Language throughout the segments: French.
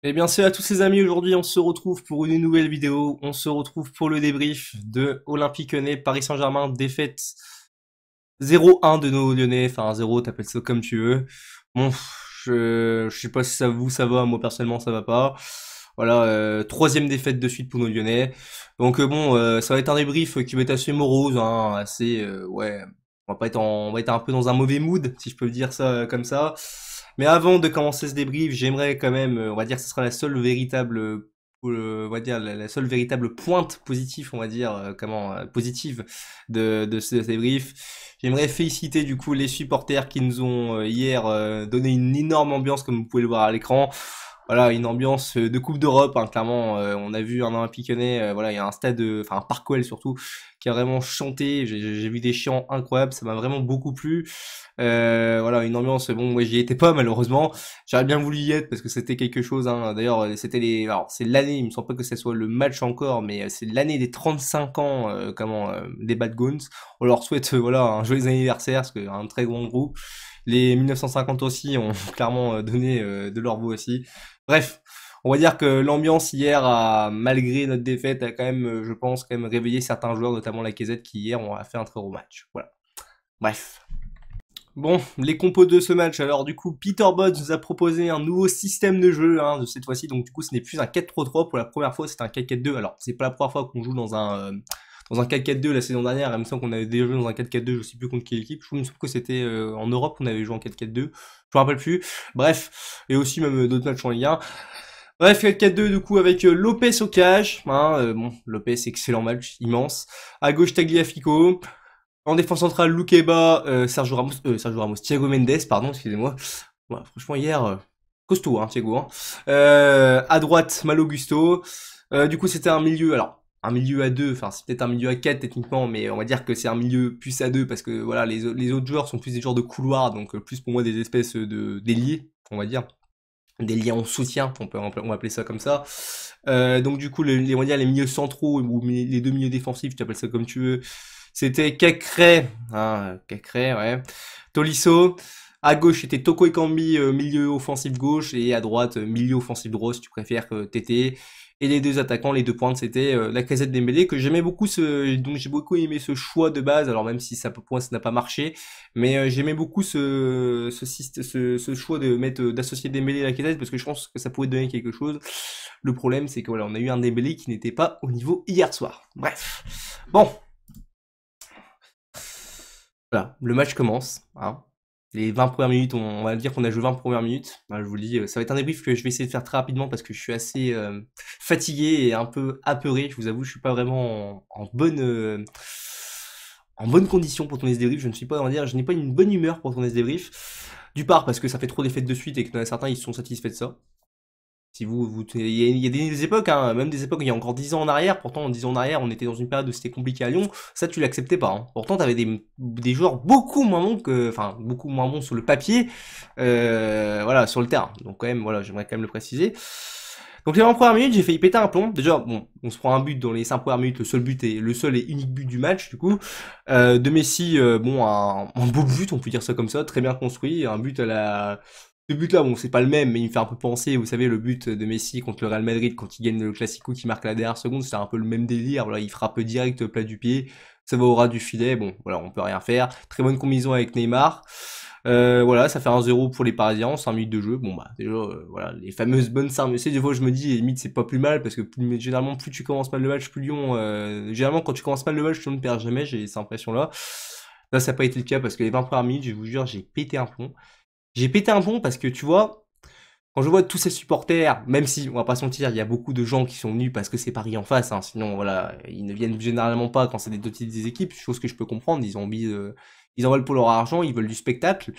Eh bien, c'est à tous ces amis, aujourd'hui on se retrouve pour une nouvelle vidéo, on se retrouve pour le débrief de Olympique Lyonnais, Paris Saint-Germain, défaite 0-1 de nos Lyonnais, enfin 0, t'appelles ça comme tu veux. Bon, je sais pas si ça vous ça va, moi personnellement ça va pas. Voilà, troisième défaite de suite pour nos Lyonnais. Donc ça va être un débrief qui va être assez morose, hein, assez, ouais, on va être un peu dans un mauvais mood, si je peux dire ça comme ça. Mais avant de commencer ce débrief, j'aimerais quand même, on va dire que ce sera la seule véritable, on va dire la seule véritable pointe positive, on va dire, positive de ce débrief. J'aimerais féliciter du coup les supporters qui nous ont hier donné une énorme ambiance, comme vous pouvez le voir à l'écran. Voilà, une ambiance de Coupe d'Europe, hein, clairement. On a vu un Olympique Lyonnais, voilà, il y a un stade, enfin un Parc OL surtout, qui a vraiment chanté. J'ai vu des chants incroyables, ça m'a vraiment beaucoup plu. Voilà, une ambiance. Bon, moi j'y étais pas malheureusement. J'aurais bien voulu y être parce que c'était quelque chose. Hein. D'ailleurs, alors c'est l'année. Il me semble pas que ce soit le match encore, mais c'est l'année des 35 ans, des Bad Guns. On leur souhaite, voilà, un joyeux anniversaire, parce que un très grand groupe. Les 1950 aussi ont clairement donné de leur voix aussi. Bref, on va dire que l'ambiance hier, malgré notre défaite, a quand même, je pense, quand même réveillé certains joueurs, notamment la Lacazette, qui hier ont fait un très gros match. Voilà. Bref. Bon, les compos de ce match. Alors du coup, Peter Bosz nous a proposé un nouveau système de jeu de cette fois-ci. Donc du coup, ce n'est plus un 4-3-3 pour la première fois, c'est un 4-4-2. Alors c'est pas la première fois qu'on joue dans un 4-4-2 la saison dernière. Il me semble qu'on avait déjà joué dans un 4-4-2. Je sais plus contre quelle équipe. Je me souviens que c'était en Europe qu'on avait joué en 4-4-2. Je me rappelle plus. Bref, et aussi même d'autres matchs en Ligue 1. Bref, 4-4-2 du coup avec Lopez au cage. Bon, Lopez, excellent match, immense. À gauche, Tagliafico. En défense centrale, Lukeba, Sergio Ramos, Thiago Mendes, pardon, excusez-moi. Ouais, franchement, hier, costaud, hein, Thiago. Hein. À droite, Malo Gusto. Du coup, c'était un milieu, alors, un milieu à deux, enfin, c'est peut-être un milieu à quatre techniquement, mais on va dire que c'est un milieu plus à deux parce que voilà, les autres joueurs sont plus des joueurs de couloir, donc plus pour moi des espèces de d'ailiers, on va dire. Des liens en soutien, on va appeler ça comme ça. Donc du coup, on va dire les milieux centraux ou les deux milieux défensifs, tu appelles ça comme tu veux. C'était Cacré, hein, Cacré, ouais. Tolisso. À gauche, c'était Toko Ekambi, milieu offensif gauche, et à droite, milieu offensif droit, si tu préfères, que Tété. Et les deux attaquants, les deux pointes, c'était Lacazette Dembélé, que j'aimais beaucoup donc j'ai beaucoup aimé ce choix de base, alors même si ça, pour moi, ça n'a pas marché, mais j'aimais beaucoup ce choix de d'associer Dembélé et Lacazette, parce que je pense que ça pouvait donner quelque chose. Le problème, c'est que voilà, on a eu un Dembélé qui n'était pas au niveau hier soir. Bref. Bon. Voilà, le match commence. Hein. Les 20 premières minutes, on va dire qu'on a joué 20 premières minutes. Je vous le dis, ça va être un débrief que je vais essayer de faire très rapidement parce que je suis assez fatigué et un peu apeuré. Je vous avoue, je suis pas vraiment en bonne condition pour tourner ce débrief. Je ne suis pas, on va dire, je n'ai pas une bonne humeur pour tourner ce débrief. Du part parce que ça fait trop d'effets de suite et que certains ils sont satisfaits de ça. Si il y a des époques, hein, même des époques, il y a encore 10 ans en arrière, pourtant en 10 ans en arrière, on était dans une période où c'était compliqué à Lyon, ça tu l'acceptais pas. Hein. Pourtant t'avais des joueurs beaucoup moins bons beaucoup moins bons sur le papier, voilà, sur le terrain. Donc quand même, voilà, j'aimerais quand même le préciser. Donc les 20 premières minutes, j'ai failli péter un plomb. Déjà, bon, on se prend un but dans les 5 premières minutes, le seul et unique but du match, du coup. De Messi, un beau but, on peut dire ça comme ça, très bien construit, un but à la ce but-là, bon, c'est pas le même, mais il me fait un peu penser, vous savez, le but de Messi contre le Real Madrid quand il gagne le Classico qui marque la dernière seconde, c'était un peu le même délire. Voilà, il frappe direct au plat du pied, ça va au ras du filet. Bon, voilà, on peut rien faire. Très bonne combinaison avec Neymar. Voilà, ça fait 1-0 pour les Parisiens, 5 minutes de jeu. Bon bah déjà, voilà, les fameuses bonnes 5 minutes. Des fois, je me dis, limite, c'est pas plus mal parce que généralement, plus tu commences mal le match, plus Lyon. Généralement, quand tu commences mal le match, tu ne perds jamais. J'ai cette impression-là. Là, ça n'a pas été le cas parce que les 20 premières minutes, je vous jure, j'ai pété un plomb. J'ai pété un plomb parce que tu vois, quand je vois tous ces supporters, même si on va pas se mentir, il y a beaucoup de gens qui sont venus parce que c'est Paris en face, hein, sinon voilà, ils ne viennent généralement pas quand c'est des deux petites équipes, chose que je peux comprendre, ils ont envie ils en veulent pour leur argent, ils veulent du spectacle.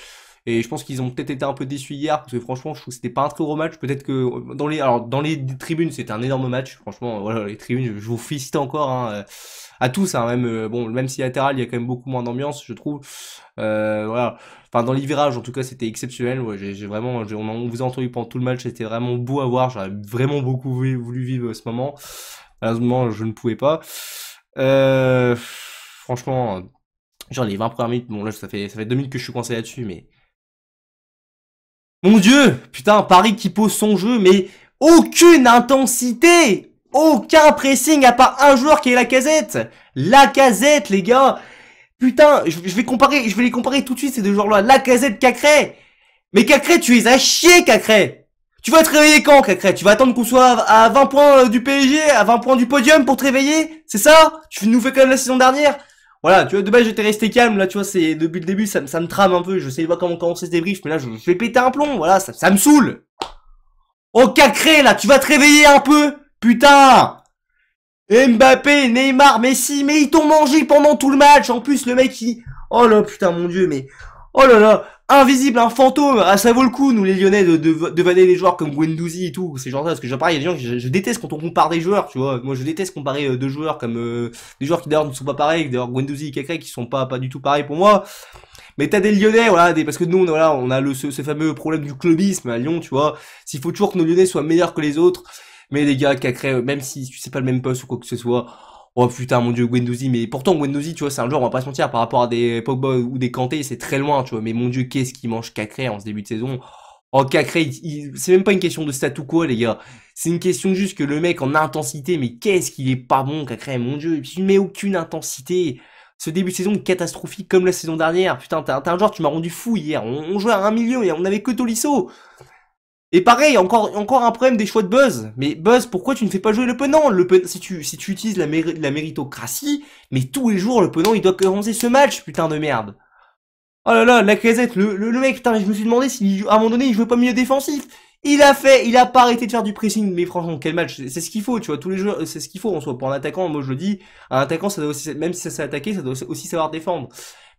Et je pense qu'ils ont peut-être été un peu déçus hier parce que franchement, je trouve que c'était pas un très gros match. Peut-être que dans les tribunes, c'était un énorme match. Franchement, voilà, les tribunes, je vous félicite encore hein, à tous. Hein, même bon, même si latéral, il y a quand même beaucoup moins d'ambiance, je trouve. Voilà. Enfin, dans les virages, en tout cas, c'était exceptionnel. Ouais, j'ai vraiment, on vous a entendu pendant tout le match, c'était vraiment beau à voir. J'aurais vraiment beaucoup voulu vivre ce moment. Malheureusement, je ne pouvais pas. Franchement, genre les 20 premières minutes, bon là, ça fait 2 minutes que je suis coincé là-dessus, mais mon Dieu, putain, Paris qui pose son jeu, mais Aucune intensité, aucun pressing à part un joueur qui est Lacazette. Lacazette, les gars. Putain, je vais les comparer tout de suite ces deux joueurs-là. Lacazette, Cacré. Mais Cacré, tu es à chier, Cacré. Tu vas te réveiller quand, Cacré? Tu vas attendre qu'on soit à 20 points du PSG, à 20 points du podium pour te réveiller? C'est ça? Tu nous fais comme la saison dernière? Voilà, tu vois, de base, j'étais resté calme, là, tu vois, c'est, depuis le début, ça me trame un peu, je sais pas comment commencer ce débrief, mais là, je vais péter un plomb, voilà, ça me saoule. Oh, Cacré, là, tu vas te réveiller un peu? Putain! Mbappé, Neymar, Messi, mais ils t'ont mangé pendant tout le match, en plus, le mec, oh là, putain, mon dieu, mais, oh là là, invisible, un fantôme, ah, ça vaut le coup, nous, les Lyonnais, de vanner les joueurs comme Guendouzi et tout, ces gens-là, parce que pareil, il y a des gens que je déteste quand on compare des joueurs, tu vois, moi, je déteste comparer deux joueurs comme, des joueurs qui d'ailleurs ne sont pas pareils, d'ailleurs, Guendouzi et Cacré qui sont pas du tout pareils pour moi, mais t'as des Lyonnais, voilà, parce que nous, voilà, on a ce fameux problème du clubisme à Lyon, tu vois, s'il faut toujours que nos Lyonnais soient meilleurs que les autres, mais les gars, Cacré, même si tu sais pas le même poste ou quoi que ce soit, oh putain, mon dieu, Guendouzi, mais pourtant Guendouzi, tu vois, c'est un joueur, on va pas se mentir, par rapport à des Pogba ou des Kanté, c'est très loin, tu vois, mais mon dieu, qu'est-ce qu'il mange Cacré en ce début de saison. Oh, Cacré, c'est même pas une question de stat ou quoi, les gars. C'est une question juste que le mec en intensité, mais qu'est-ce qu'il est pas bon, Cacré, mon dieu, et puis il met aucune intensité. Ce début de saison catastrophique comme la saison dernière. Putain, t'es un joueur, tu m'as rendu fou hier. On jouait à 1 million et on avait que Tolisso. Et pareil, encore un problème des choix de Buzz. Mais Buzz, pourquoi tu ne fais pas jouer le Penant? Si tu utilises la méritocratie, mais tous les jours, le Penant, il doit commencer ce match, putain de merde. Oh là là, Lacazette, le mec, putain, je me suis demandé si, à un moment donné, il jouait pas milieu défensif. Il a pas arrêté de faire du pressing, mais franchement, quel match, c'est ce qu'il faut, tu vois, tous les joueurs, c'est ce qu'il faut, en soi, pour un attaquant, moi je le dis, un attaquant, ça doit aussi, même si ça sait attaquer, ça doit aussi savoir défendre.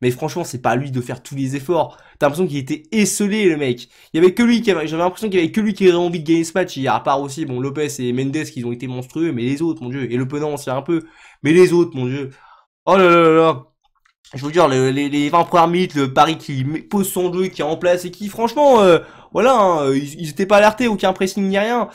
Mais franchement, c'est pas à lui de faire tous les efforts. T'as l'impression qu'il était esselé, le mec. Il y avait que lui j'avais l'impression qu'il y avait que lui qui avait envie de gagner ce match hier, à part aussi, bon, Lopez et Mendes qui ont été monstrueux, mais les autres, mon dieu, et le Penant aussi un peu, mais les autres, mon dieu. Oh là là là là. Je veux dire, les 20 premières minutes, le Paris qui pose son jeu, qui est en place et qui, franchement, voilà, hein, ils étaient pas alertés, aucun pressing ni rien.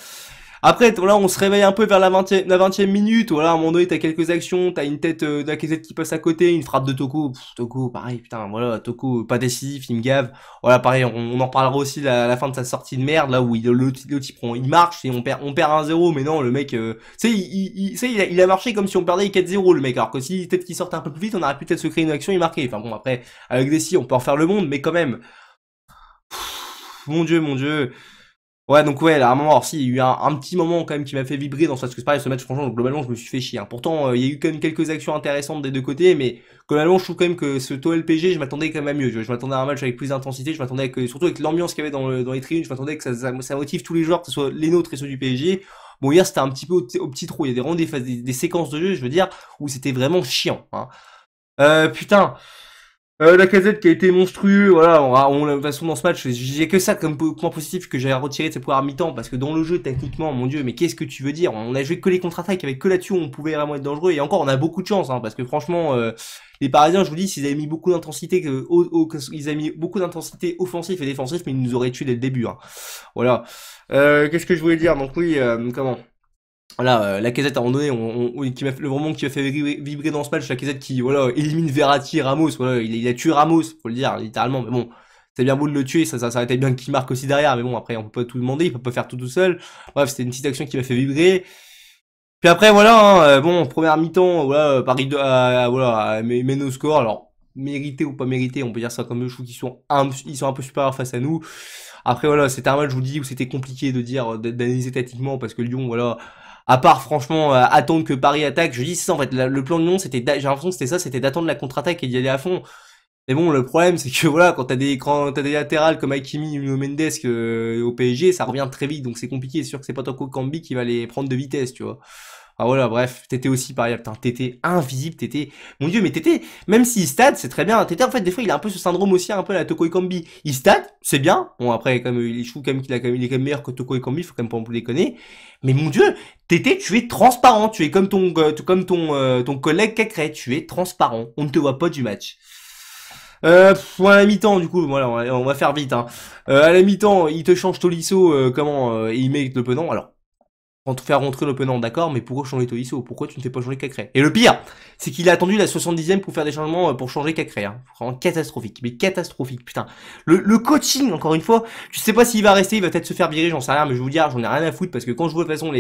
Après, là, on se réveille un peu vers la 20e minute. Voilà, à un moment donné, t'as quelques actions, t'as une tête d'Lacazette qui passe à côté, une frappe de Toko. Toko, pareil, putain, voilà, Toko, pas décisif, il me gave. Voilà, pareil, on en reparlera aussi à la fin de sa sortie de merde, là où le type, il marche et on perd 1-0, mais non, le mec, tu sais, il a marché comme si on perdait 4-0, le mec. Alors que si peut-être qu'il sortait un peu plus vite, on aurait pu peut-être se créer une action et marquer. Enfin bon, après, avec Dessy, on peut en faire le monde, mais quand même. Mon dieu, mon dieu. Ouais, donc ouais, là, à un moment, alors si, il y a eu un petit moment quand même qui m'a fait vibrer dans ça, parce que c'est pareil, ce match, franchement, globalement, je me suis fait chier, hein. Pourtant, il y a eu quand même quelques actions intéressantes des deux côtés, mais globalement, je trouve quand même que ce TOL PG, je m'attendais quand même à mieux. Je m'attendais à un match avec plus d'intensité, je m'attendais surtout avec l'ambiance qu'il y avait dans les tribunes, je m'attendais que ça motive tous les joueurs, que ce soit les nôtres et ceux du PSG. Bon, hier, c'était un petit peu au petit trou. Il y a vraiment des séquences de jeu, je veux dire, où c'était vraiment chiant, hein. Putain. Lacazette qui a été monstrueux, voilà, de toute façon dans ce match, j'ai que ça comme point positif que j'ai retiré de cette première mi-temps, parce que dans le jeu, techniquement, mon dieu, mais qu'est-ce que tu veux dire? On a joué que les contre-attaques, avec que là-dessus on pouvait vraiment être dangereux, et encore, on a beaucoup de chance, hein, parce que franchement, les Parisiens, je vous dis, s'ils avaient mis beaucoup d'intensité, ils avaient mis beaucoup d'intensité offensive et défensive, mais ils nous auraient tué dès le début, hein. Voilà. Qu'est-ce que je voulais dire? Donc oui, comment? Voilà, Lacazette à un moment donné, le moment qui m'a fait vibrer dans ce match, Lacazette qui, voilà, élimine Verratti, Ramos, voilà, il a tué Ramos, faut le dire, littéralement, mais bon, c'est bien beau de le tuer, ça aurait été bien qu'il marque aussi derrière, mais bon, après, on peut pas tout demander, il peut pas faire tout seul. Bref, c'était une petite action qui m'a fait vibrer. Puis après, voilà, hein, bon, première mi-temps, voilà, Paris voilà, mène au score, alors, mérité ou pas mérité, on peut dire ça comme eux, je trouve ils sont un peu supérieurs face à nous. Après, voilà, c'était un match, je vous dis, où c'était compliqué de dire, d'analyser tactiquement, parce que Lyon, voilà, à part franchement attendre que Paris attaque, je dis c'est ça en fait, le plan de Lyon j'ai l'impression que c'était ça, c'était d'attendre la contre-attaque et d'y aller à fond. Mais bon, le problème c'est que voilà, quand t'as des latérales comme Hakimi ou Mendes au PSG, ça revient très vite, donc c'est compliqué, c'est sûr que c'est pas Toko Kambi qui va les prendre de vitesse, tu vois. Ah voilà, bref, Tété aussi pareil, putain, Tété invisible, Tété. Mon dieu, mais Tété, même s'il stat, c'est très bien. Tété en fait des fois il a un peu ce syndrome aussi un peu à la Toko Ekambi. Il stat, c'est bien. Bon après comme je trouve quand même il est quand même meilleur que Toko Ekambi, faut quand même pas en déconner. Mais mon dieu, Tété, tu es transparent, tu es comme ton collègue Cacré, tu es transparent. On ne te voit pas du match. À la mi-temps, du coup, voilà, on va faire vite, hein. À la mi-temps, il te change Tolisso, et il met le Penant. Alors, Quand te faire rentrer l'opponent, d'accord, mais pourquoi changer Tolisso? Pourquoi tu ne fais pas changer Cacré? Et le pire, c'est qu'il a attendu la 70e pour faire des changements pour changer Cacré. Hein. Vraiment catastrophique, mais catastrophique, putain. Le coaching, encore une fois, je sais pas s'il va rester, il va peut-être se faire virer, j'en sais rien, mais je vais vous dire, j'en ai rien à foutre parce que quand je vois de toute façon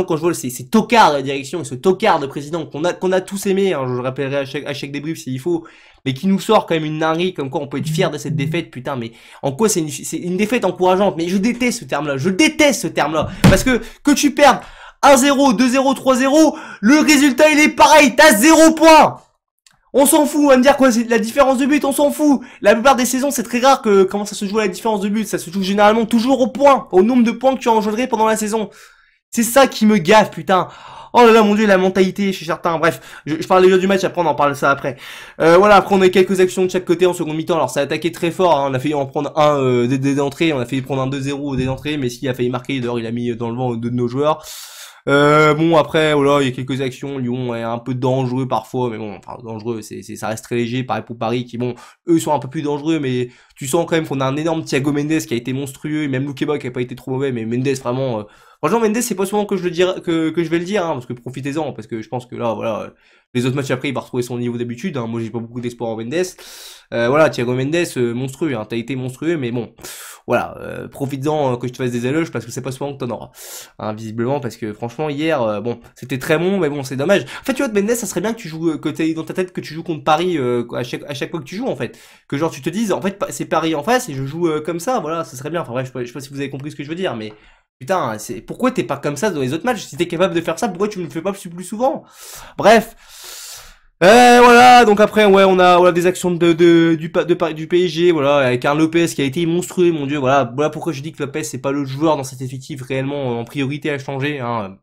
quand je vois ces tocards de la direction et ce tocard de président qu'on a tous aimé, hein, je le rappellerai à chaque débrief s'il faut, mais qui nous sort quand même une dinguerie, comme quoi on peut être fier de cette défaite, putain, mais en quoi c'est une défaite encourageante? Mais je déteste ce terme-là, je déteste ce terme-là, parce que tu perds 1-0, 2-0, 3-0, le résultat il est pareil, t'as 0 points. On s'en fout, on va me dire quoi, c'est la différence de but, on s'en fout. La plupart des saisons, c'est très rare que comment ça se joue à la différence de but, ça se joue généralement toujours au point, au nombre de points que tu as engendré pendant la saison. C'est ça qui me gaffe, putain. Oh là là, mon dieu, la mentalité chez certains. Bref, je parle déjà du match, après on en parle ça après. Voilà, après on a eu quelques actions de chaque côté en seconde mi-temps. Alors ça a attaqué très fort, hein. On a failli en prendre un dès l'entrée, on a failli prendre un 2-0 dès l'entrée, mais s'il a failli marquer, d'ailleurs il a mis dans le vent deux de nos joueurs. Bon après voilà, il y a quelques actions, Lyon est un peu dangereux parfois, mais bon, enfin dangereux, ça reste très léger, pareil pour Paris qui bon, eux sont un peu plus dangereux, mais tu sens quand même qu'on a un énorme Thiago Mendes qui a été monstrueux, et même Loukeba qui a pas été trop mauvais, mais Mendes vraiment, franchement Mendes c'est pas souvent que je le dirai, que je vais le dire, hein, parce que profitez-en, parce que je pense que là voilà, les autres matchs après il va retrouver son niveau d'habitude, hein. Moi j'ai pas beaucoup d'espoir en Mendes, voilà Thiago Mendes monstrueux, hein, t'as été monstrueux, mais bon. Voilà, profites-en que je te fasse des éloges parce que c'est pas souvent que t'en auras. Hein, visiblement, parce que franchement, hier, bon, c'était très bon, mais bon, c'est dommage. En fait, tu vois, de Mendes, ça serait bien que tu joues, que t'aies dans ta tête que tu joues contre Paris à chaque fois que tu joues, en fait. Que genre, tu te dises, en fait, c'est Paris en face et je joue comme ça, voilà, ça serait bien. Enfin, bref, je sais pas si vous avez compris ce que je veux dire, mais putain, pourquoi t'es pas comme ça dans les autres matchs? Si t'es capable de faire ça, pourquoi tu me le fais pas plus souvent? Bref. Voilà, donc après, ouais, on a des actions du PSG, voilà, avec un Lopez qui a été monstrueux, mon dieu, voilà pourquoi je dis que Lopez c'est pas le joueur dans cet effectif réellement en priorité à changer, hein.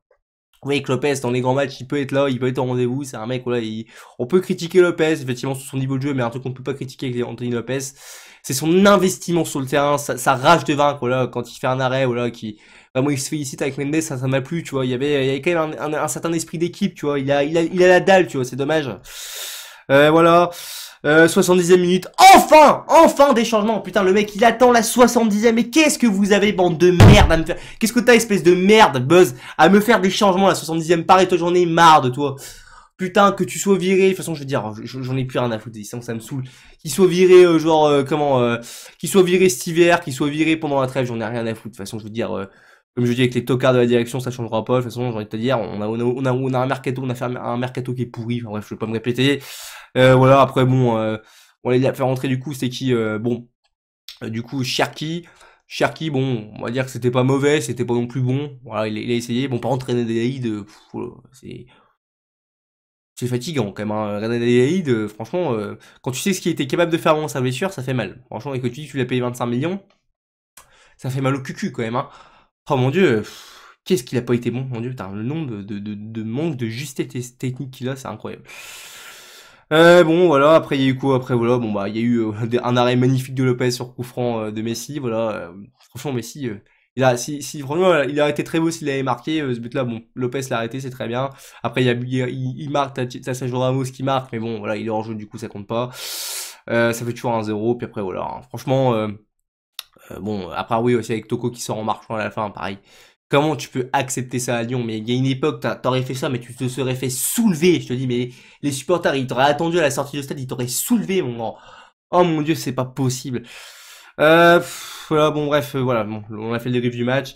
Vous voyez que Lopez, dans les grands matchs, il peut être là, il peut être en rendez-vous, c'est un mec, voilà, on peut critiquer Lopez, effectivement, sur son niveau de jeu, mais un truc qu'on ne peut pas critiquer avec Anthony Lopez, c'est son investissement sur le terrain, sa rage de vaincre, voilà, quand il fait un arrêt, voilà, vraiment, il se félicite avec Mendes, ça m'a plu, tu vois, il y avait quand même un certain esprit d'équipe, tu vois, il a la dalle, tu vois, c'est dommage. Voilà. 70e minute. Enfin des changements. Putain, le mec, il attend la 70e. Mais qu'est-ce que vous avez, bande de merde, à me faire? Qu'est-ce que t'as, espèce de merde, Buzz, à me faire des changements à la 70e? Pareil, toi, j'en ai marre de toi. Putain, que tu sois viré. De toute façon, je veux dire, j'en ai plus rien à foutre. Ça me saoule. Qu'il soit viré, qu'il soit viré cet hiver, qu'il soit viré pendant la trêve, j'en ai rien à foutre. De toute façon, je veux dire, comme je dis avec les tocards de la direction, ça changera pas. De toute façon, j'ai envie de te dire, on a un mercato, on a fait un mercato qui est pourri. Enfin, bref, je vais pas me répéter. Voilà, après bon, on l'a fait rentrer du coup, c'est qui bon, du coup Cherki, bon, on va dire que c'était pas mauvais, c'était pas non plus bon. Voilà, il a essayé. Bon, par contre, René Adélaïde, voilà, c'est fatigant quand même. Hein. René Adélaïde, franchement, quand tu sais ce qu'il était capable de faire avant sa blessure, ça fait mal. Franchement, et que tu l'as payé 25 millions, ça fait mal au cucu quand même. Hein. Oh mon dieu, qu'est-ce qu'il a pas été bon, mon dieu, putain, le nombre de manque de justesse technique qu'il a, c'est incroyable. Bon voilà, après il y a eu quoi? Après voilà, bon bah il y a eu un arrêt magnifique de Lopez sur coup franc de Messi, voilà. Franchement Messi, si franchement il aurait été très beau s'il avait marqué ce but-là. Bon, Lopez l'a arrêté, c'est très bien. Après il marque, t'as Sergio Ramos qui marque, mais bon voilà, il est hors jeu, du coup ça compte pas. Ça fait toujours 1-0, puis après voilà. Hein. Franchement, bon après oui aussi avec Toko qui sort en marchant à la fin, pareil. Comment tu peux accepter ça à Lyon? Mais il y a une époque, t'aurais fait ça, mais tu te serais fait soulever. Je te dis, mais les supporters, ils t'auraient attendu à la sortie du stade, ils t'auraient soulevé, mon grand. Oh mon dieu, c'est pas possible. Voilà, bon bref, voilà, bon, on a fait le débrief du match.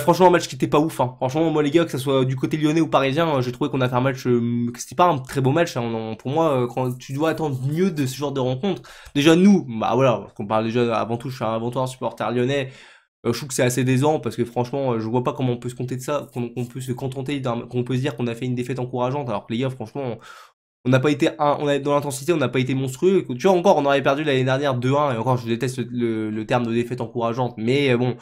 Franchement, un match qui était pas ouf. Hein. Franchement, moi les gars, que ça soit du côté lyonnais ou parisien, j'ai trouvé qu'on a fait un match, que c'était pas un très beau match. Hein. Pour moi, quand tu dois attendre mieux de ce genre de rencontre, déjà nous, bah voilà, parce qu'on parle déjà avant tout, je suis avant tout un supporter lyonnais. Je trouve que c'est assez décevant parce que franchement, je vois pas comment on peut se compter de ça, qu'on peut se contenter qu'on peut se dire qu'on a fait une défaite encourageante, alors que les gars, franchement, on n'a pas été, on a, dans l'intensité, on n'a pas été monstrueux. Tu vois, encore, on aurait perdu l'année dernière 2-1, et encore, je déteste le terme de défaite encourageante, mais bon,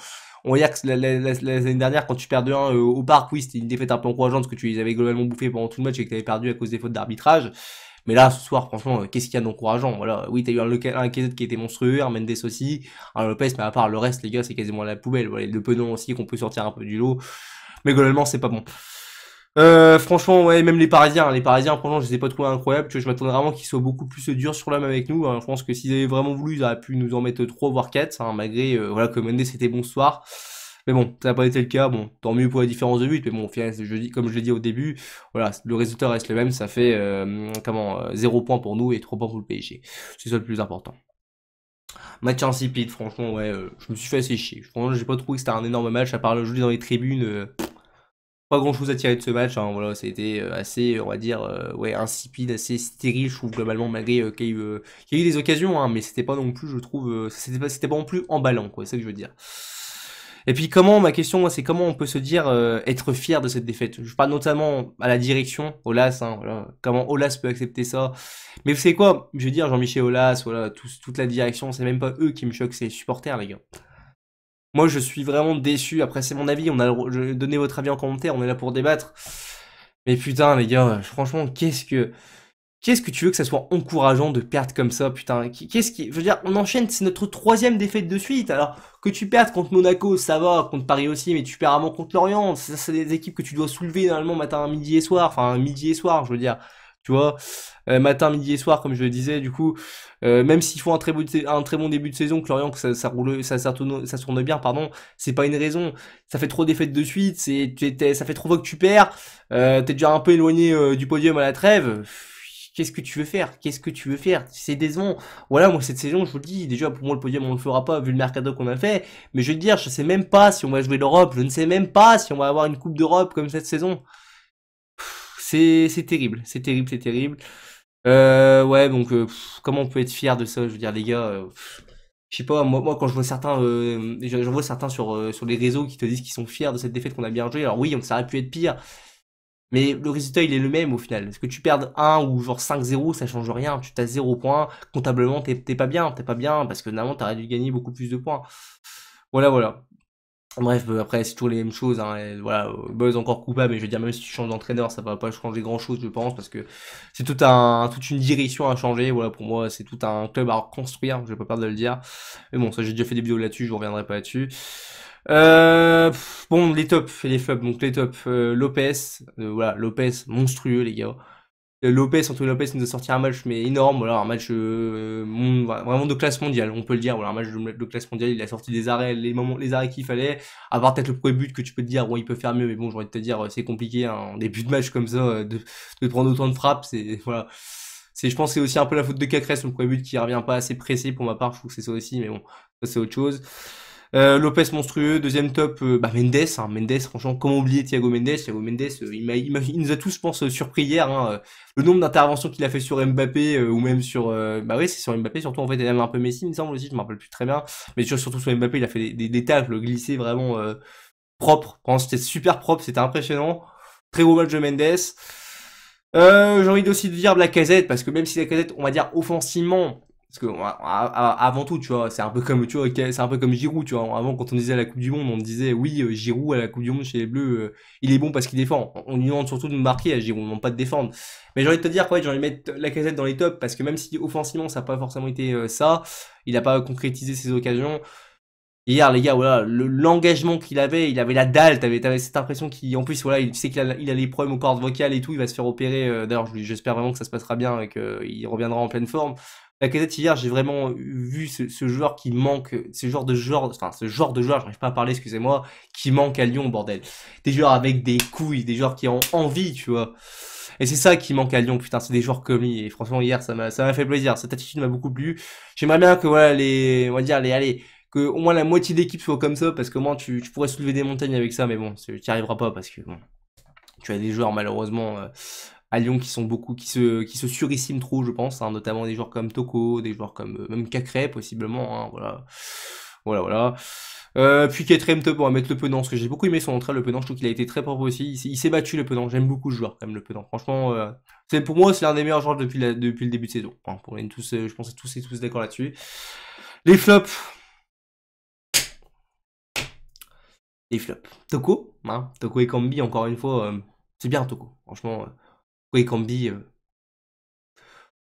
on va dire que l'année dernière, quand tu perds 2-1 au parc, oui, c'était une défaite un peu encourageante, parce que tu les avais globalement bouffés pendant tout le match et que tu avais perdu à cause des fautes d'arbitrage. Mais là, ce soir, franchement, qu'est-ce qu'il y a d'encourageant? Voilà. Oui, t'as eu un KZ qui était monstrueux, un Mendes aussi, un Lopez, mais à part le reste, les gars, c'est quasiment la poubelle. Voilà, les deux penons aussi qu'on peut sortir un peu du lot. Mais globalement, c'est pas bon. Franchement, ouais, même les Parisiens, franchement, je les ai pas trouvés incroyables. Tu vois, je m'attendais vraiment qu'ils soient beaucoup plus durs sur l'homme avec nous. Hein. Je pense que s'ils avaient vraiment voulu, ils auraient pu nous en mettre 3 voire 4, hein, malgré, voilà, que Mendes était bon ce soir. Mais bon, ça n'a pas été le cas. Bon, tant mieux pour la différence de but. Mais bon, au final, comme je l'ai dit au début, voilà, le résultat reste le même. Ça fait 0 points pour nous et 3 points pour le PSG. C'est ça le plus important. Match insipide, franchement, ouais, je me suis fait assez chier. Franchement, j'ai pas trouvé que c'était un énorme match, à part le jeu dans les tribunes. Pas grand chose à tirer de ce match, hein, voilà, c'était assez, on va dire, ouais, insipide, assez stérile, je trouve, globalement, malgré qu'il y a eu des occasions, hein, mais c'était pas non plus, je trouve, c'était pas non plus emballant, quoi, c'est ça que je veux dire. Et puis ma question, moi, c'est comment on peut se dire être fier de cette défaite. Je parle notamment à la direction, Aulas, hein, voilà, comment Aulas peut accepter ça. Mais vous savez quoi, je veux dire, Jean-Michel Aulas, voilà, toute la direction, c'est même pas eux qui me choquent, c'est les supporters, les gars. Moi, je suis vraiment déçu. Après, c'est mon avis. Donnez votre avis en commentaire. On est là pour débattre. Mais putain, les gars, franchement, qu'est-ce que tu veux que ça soit encourageant de perdre comme ça, putain? Je veux dire, on enchaîne, c'est notre 3e défaite de suite. Alors, que tu perdes contre Monaco, ça va, contre Paris aussi, mais tu perds avant contre Lorient. Ça, c'est des équipes que tu dois soulever, normalement, matin, midi et soir. Enfin, midi et soir, je veux dire. Tu vois, matin, midi et soir, comme je le disais, du coup, même s'ils font un très bon début de saison, que Lorient, que ça roule, ça tourne bien, pardon, c'est pas une raison. Ça fait trop défaites de suite, ça fait trop fois que tu perds, t'es déjà un peu éloigné du podium à la trêve. Qu'est-ce que tu veux faire? Qu'est-ce que tu veux faire? C'est décevant. Voilà, moi cette saison, je vous le dis, déjà pour moi le podium on le fera pas vu le mercato qu'on a fait, mais je vais te dire, je sais même pas si on va jouer l'Europe, je ne sais même pas si on va avoir une Coupe d'Europe comme cette saison. C'est terrible, c'est terrible, c'est terrible. Ouais, donc comment on peut être fier de ça? Je veux dire, les gars, je sais pas. Moi, quand je vois certains, j'en vois certains sur les réseaux qui te disent qu'ils sont fiers de cette défaite qu'on a bien joué. Alors oui, ça aurait pu être pire, mais le résultat il est le même au final. Est-ce que tu perds 1 ou genre 5-0, ça change rien. Tu t'as 0 points. Comptablement, t'es pas bien parce que normalement t'aurais dû gagner beaucoup plus de points. Voilà, voilà. Bref, après, c'est toujours les mêmes choses, hein, et voilà, Buzz encore coupable, mais je veux dire, même si tu changes d'entraîneur, ça va pas changer grand chose, je pense, parce que c'est toute une direction à changer, voilà, pour moi, c'est tout un club à reconstruire, je vais pas peur de le dire. Mais bon, ça, j'ai déjà fait des vidéos là-dessus, je reviendrai pas là-dessus. Bon, les tops et les flops, donc les tops, Lopez, voilà, Lopez, monstrueux, les gars. Antonio Lopez nous a sorti un match mais énorme, voilà, un match vraiment de classe mondiale, on peut le dire, voilà, un match de classe mondiale, il a sorti des arrêts, les arrêts qu'il fallait, à part peut-être le premier but que tu peux te dire, bon, il peut faire mieux, mais bon, j'ai envie de te dire, c'est compliqué, hein, en début de match comme ça, de prendre autant de frappes, voilà. Je pense que c'est aussi un peu la faute de Cacrès, le premier but qui revient pas assez pressé pour ma part, je trouve que c'est ça aussi, mais bon, ça c'est autre chose. Lopez monstrueux, deuxième top, Mendes, hein, Mendes, franchement, comment oublier Thiago Mendes? Thiago Mendes, il nous a tous, je pense, surpris hier, hein, le nombre d'interventions qu'il a fait sur Mbappé, ou même sur, bah oui, c'est sur Mbappé, surtout, en fait, et même un peu Messi, il me semble aussi, je me rappelle plus très bien, mais surtout sur Mbappé, il a fait des tacles glissés vraiment, propres, c'était super propre, c'était impressionnant, très beau match de Mendes. J'ai envie aussi de dire Lacazette, parce que même si Lacazette, on va dire offensivement, parce que avant tout, tu vois, c'est un peu comme, tu vois, c'est un peu comme Giroud, tu vois. Avant, quand on disait à la Coupe du Monde, on disait oui, Giroud à la Coupe du Monde chez les Bleus, il est bon parce qu'il défend. On lui demande surtout de marquer à Giroud, non pas de défendre. Mais j'ai envie de te dire, ouais, j'ai envie de mettre Lacazette dans les tops parce que même si offensivement ça n'a pas forcément été ça, il n'a pas concrétisé ses occasions. Hier, les gars, voilà, l'engagement qu'il avait, il avait la dalle, t'avais cette impression qu'il, en plus, voilà, il sait qu'il a les problèmes aux cordes vocales et tout, il va se faire opérer, d'ailleurs, j'espère vraiment que ça se passera bien et qu'il reviendra en pleine forme. Lacazette, hier, j'ai vraiment vu ce joueur qui manque, ce genre de joueur, j'arrive pas à parler, excusez-moi, qui manque à Lyon, bordel. Des joueurs avec des couilles, des joueurs qui ont envie, tu vois. Et c'est ça qui manque à Lyon, putain, c'est des joueurs comme lui. Et franchement, hier, ça m'a fait plaisir. Cette attitude m'a beaucoup plu. J'aimerais bien que, voilà, on va dire, allez, que au moins la moitié d'équipe soit comme ça, parce que au moins tu pourrais soulever des montagnes avec ça, mais bon, tu n'y arriveras pas, parce que bon, tu as des joueurs, malheureusement, à Lyon qui sont beaucoup, qui se surestiment trop, je pense, hein, notamment des joueurs comme Toko, des joueurs comme même Cacré, possiblement, hein, voilà. Voilà. Puis quatrième top, on va mettre Le Penant, parce que j'ai beaucoup aimé son entrée, Le Penant, je trouve qu'il a été très propre aussi, il s'est battu, Le Penant, j'aime beaucoup ce joueur, quand même, Le Penant, franchement, pour moi, c'est l'un des meilleurs joueurs depuis le début de saison, enfin, pour les tous, je pense que tous et tous d'accord là-dessus. Les flops. Toko, hein, Toko et Kambi, encore une fois, c'est bien Toko, franchement, Toko et Kambi,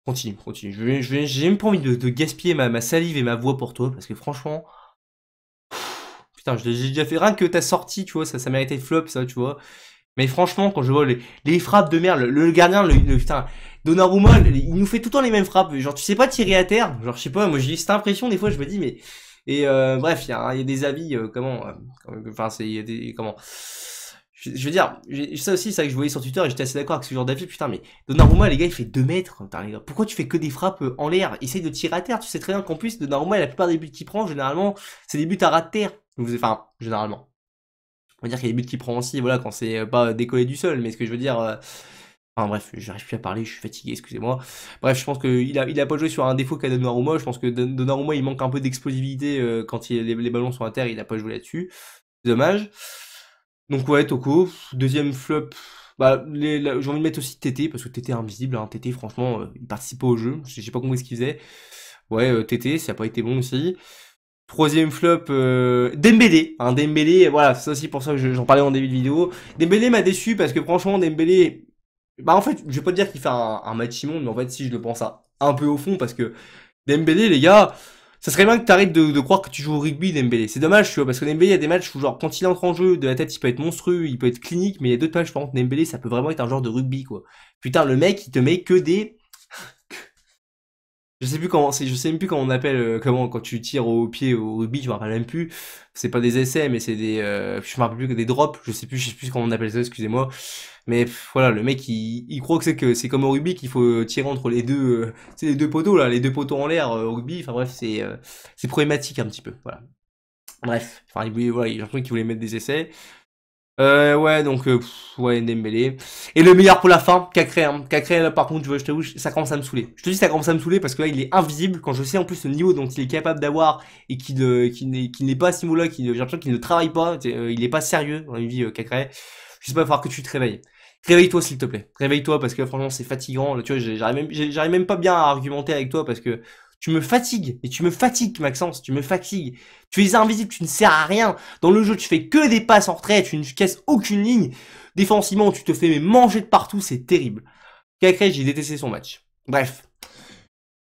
continue. J'ai même pas envie de gaspiller ma salive et ma voix pour toi, parce que franchement, putain, j'ai déjà fait rien que ta sortie, tu vois, ça méritait flop, ça, tu vois. Mais franchement, quand je vois les frappes de merde, le gardien, putain, Donnarumma, il nous fait tout le temps les mêmes frappes. Genre, tu sais pas tirer à terre. Genre, je sais pas, moi j'ai cette impression, des fois, je me dis, mais Et bref, il y a des avis, enfin, c'est, il y a des, comment, je veux dire, ça aussi, c'est ça que je voyais sur Twitter et j'étais assez d'accord avec ce genre d'avis. Putain, mais Donnarumma, les gars, il fait 2 mètres. Putain, les gars, pourquoi tu fais que des frappes en l'air? Essaye de tirer à terre. Tu sais très bien qu'en plus, Donnarumma, la plupart des buts qu'il prend, généralement, c'est des buts à ras de terre. Enfin, généralement. On va dire qu'il y a des buts qu'il prend aussi, voilà, quand c'est pas décollé du sol. Mais ce que je veux dire, enfin bref, j'arrive plus à parler, je suis fatigué, excusez-moi. Bref, je pense qu'il a pas joué sur un défaut qu'a Donnarumma. Je pense que Donnarumma, il manque un peu d'explosivité quand les ballons sont à terre. Il a pas joué là-dessus. Dommage. Donc ouais, Toko. Deuxième flop. Bah, j'ai envie de mettre aussi Tété, parce que Tété est invisible. Hein. Tété, franchement, il participe pas au jeu. J'ai pas compris ce qu'il faisait. Ouais, Tété, ça a pas été bon aussi. Troisième flop, Dembélé. Hein, Dembélé, voilà, c'est aussi pour ça que j'en parlais en début de vidéo. Dembélé m'a déçu parce que franchement, Dembélé, bah en fait, je vais pas te dire qu'il fait un match immonde, mais en fait, si je le pense à un peu au fond, parce que Dembélé, les gars, ça serait bien que t'arrêtes de croire que tu joues au rugby, Dembélé. C'est dommage, tu vois, parce que Dembélé, il y a des matchs où, genre, quand il entre en jeu, de la tête, il peut être monstrueux, il peut être clinique, mais il y a d'autres matchs, par contre, Dembélé, ça peut vraiment être un genre de rugby, quoi. Putain, le mec, il te met que des je sais plus comment, je sais même plus comment on appelle, comment, quand tu tires au pied au rugby, je me rappelle même plus. C'est pas des essais, mais c'est des, je me rappelle plus que des drops, je sais plus comment on appelle ça, excusez-moi. Mais voilà, le mec, il croit que c'est comme au rugby qu'il faut tirer entre les deux, c'est les deux poteaux là, les deux poteaux en l'air au rugby. Enfin bref, c'est problématique un petit peu, voilà. Bref, enfin, voilà, j'ai l'impression qu'il voulait mettre des essais. Ouais, donc, ouais, Dembélé. Et le meilleur pour la fin, Cacré, hein. Cacré, là, par contre, je t'avoue, ça commence à me saouler. Je te dis, ça commence à me saouler parce que là, il est invisible. Quand je sais en plus le niveau dont il est capable d'avoir et qu'il n'est pas à ce niveau-là, j'ai l'impression qu'il ne travaille pas, il est pas sérieux dans la vie, Cacré. Je sais pas, il va falloir que tu te réveilles. Réveille-toi, s'il te plaît. Réveille-toi parce que franchement, c'est fatigant. Là, tu vois, j'arrive même pas bien à argumenter avec toi parce que tu me fatigues. Et tu me fatigues, Maxence, tu me fatigues. Tu es invisible, tu ne sers à rien. Dans le jeu, tu fais que des passes en retrait, tu ne casses aucune ligne. Défensivement, tu te fais manger de partout, c'est terrible. Cacré, j'ai détesté son match. Bref.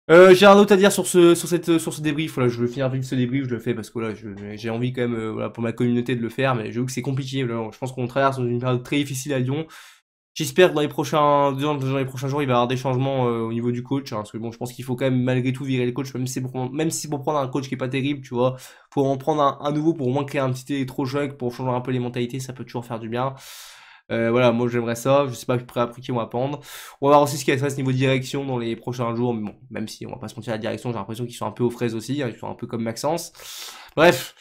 J'ai un autre à dire sur ce débrief. Voilà, je veux finir vite ce débrief, je le fais parce que là, j'ai envie quand même, voilà, pour ma communauté de le faire, mais j'avoue que c'est compliqué. Là, je pense qu'on traverse une période très difficile à Lyon. J'espère que dans les prochains jours, il va y avoir des changements au niveau du coach, hein, parce que bon, je pense qu'il faut quand même malgré tout virer le coach, même si pour prendre un coach qui est pas terrible, tu vois, faut en prendre un nouveau pour au moins créer un petit électrochoc, pour changer un peu les mentalités, ça peut toujours faire du bien. Voilà, moi j'aimerais ça, je sais pas après qui on va prendre. On va voir aussi ce qu'il y a à ce niveau de direction dans les prochains jours, mais bon, même si on va pas se mentir, la direction, j'ai l'impression qu'ils sont un peu aux fraises aussi, hein, ils sont un peu comme Maxence. Bref.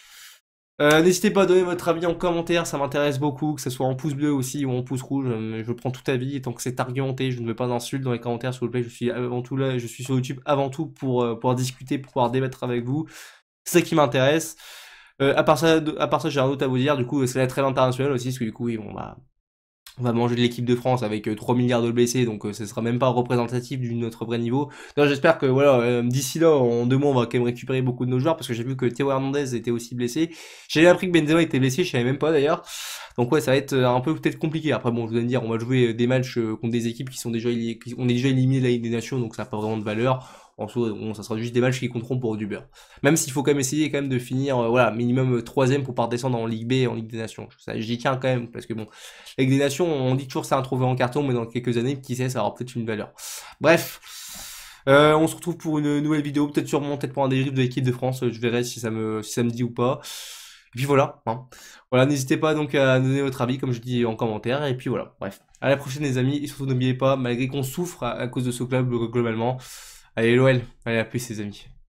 N'hésitez pas à donner votre avis en commentaire, ça m'intéresse beaucoup, que ce soit en pouce bleu aussi ou en pouce rouge, je prends tout avis, et tant que c'est argumenté, je ne veux pas d'insultes dans les commentaires, s'il vous plaît, je suis avant tout là, je suis sur YouTube avant tout pour pouvoir discuter, pour pouvoir débattre avec vous, c'est ça qui m'intéresse. À part ça, j'ai un autre à vous dire, du coup, c'est la trêve internationale aussi, parce que du coup, oui, on va manger de l'équipe de France avec 3 milliards de blessés, donc ce sera même pas représentatif de notre vrai niveau. Donc j'espère que voilà, d'ici là, en 2 mois, on va quand même récupérer beaucoup de nos joueurs, parce que j'ai vu que Théo Hernandez était aussi blessé. J'ai appris que Benzema était blessé, je savais même pas d'ailleurs. Donc ouais, ça va être un peu peut-être compliqué. Après bon, je vous allez me dire, on va jouer des matchs contre des équipes qui sont déjà on est déjà éliminé de la Ligue des Nations, donc ça n'a pas vraiment de valeur. En soi, bon, ça sera juste des matchs qui compteront pour du beurre. Même s'il faut quand même essayer quand même de finir, voilà, minimum 3ème pour pas redescendre en Ligue B, en Ligue des Nations. Ça, j'y tiens quand même, parce que bon, la Ligue des Nations, on dit toujours c'est un trophée en carton, mais dans quelques années, qui sait, ça aura peut-être une valeur. Bref. On se retrouve pour une nouvelle vidéo, peut-être sûrement, peut-être pour un débrief de l'équipe de France, je verrai si ça me dit ou pas. Et puis voilà, hein. Voilà, n'hésitez pas donc à donner votre avis, comme je dis en commentaire, et puis voilà, bref. À la prochaine les amis, et surtout n'oubliez pas, malgré qu'on souffre à cause de ce club globalement, allez l'OL, allez à plus les amis.